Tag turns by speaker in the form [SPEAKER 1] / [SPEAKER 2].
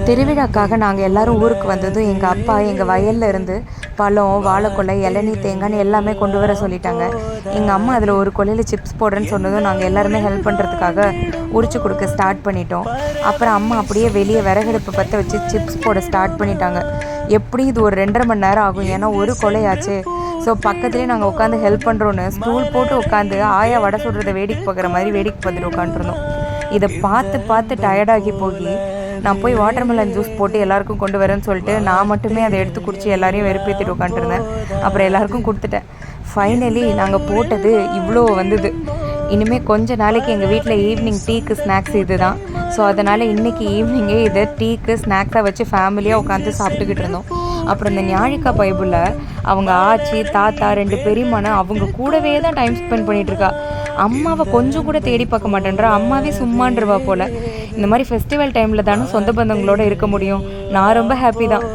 [SPEAKER 1] திருவிழாக்காக நாங்கள் எல்லோரும் ஊருக்கு வந்ததும் எங்கள் அப்பா எங்கள் வயலில் இருந்து பழம், வாழைக்கொலை, இளநீ, தேங்காய்னு எல்லாமே கொண்டு வர சொல்லிட்டாங்க. எங்கள் அம்மா அதில் ஒரு கொலையில் சிப்ஸ் போடுறேன்னு சொன்னதும் நாங்கள் எல்லாருமே ஹெல்ப் பண்ணுறதுக்காக உரிச்சு கொடுக்க ஸ்டார்ட் பண்ணிட்டோம். அப்புறம் அம்மா அப்படியே வெளியே விறகடுப்பு பற்ற வச்சு சிப்ஸ் போட ஸ்டார்ட் பண்ணிட்டாங்க. எப்படியும் இது ஒரு 2.5 மணி நேரம் ஆகும், ஏன்னா ஒரு கொலையாச்சு. ஸோ பக்கத்துலேயே நாங்கள் உட்காந்து ஹெல்ப் பண்ணுறோன்னு ஸ்டூல் போட்டு உட்காந்து ஆயா வடை சுடுறதை வேடிக்கை பார்க்குற மாதிரி வேடிக்கை பார்த்துட்டு உட்காந்துருந்தோம். இதை பார்த்து டயர்டாகி போய் நான் போய் வாட்டர்மெலன் ஜூஸ் போட்டு எல்லாருக்கும் கொண்டு வரேன்னு சொல்லிட்டு நான் மட்டுமே அதை எடுத்து குடிச்சு எல்லாரையும் வெறுப்பேற்றிட்டு உட்காந்துருந்தேன். அப்புறம் எல்லாருக்கும் கொடுத்துட்டேன். ஃபைனலி நாங்கள் போட்டது இவ்வளோ வந்தது. இனிமேல் கொஞ்ச நாளைக்கு எங்கள் வீட்டில் ஈவினிங் டீக்கு ஸ்நாக்ஸ் இது தான். ஸோ அதனால் இன்றைக்கி ஈவினிங்கே இதை டீக்கு ஸ்நாக்ஸாக வச்சு ஃபேமிலியாக உட்காந்து சாப்பிட்டுக்கிட்டு இருந்தோம். அப்புறம் இந்த ஞாழிக்கா பைபிளில் அவங்க ஆச்சி, தாத்தா, 2 பெரியம்மானு அவங்க கூடவே தான் டைம் ஸ்பெண்ட் பண்ணிகிட்ருக்கா. அம்மாவை கொஞ்சம் கூட தேடி பார்க்க மாட்டேன்றா. அம்மாவே சும்மான்றவா போல். இந்த மாதிரி ஃபெஸ்டிவல் டைமில் தானே சொந்த பந்தங்களோடு இருக்க முடியும். நான் ரொம்ப ஹாப்பி தான்.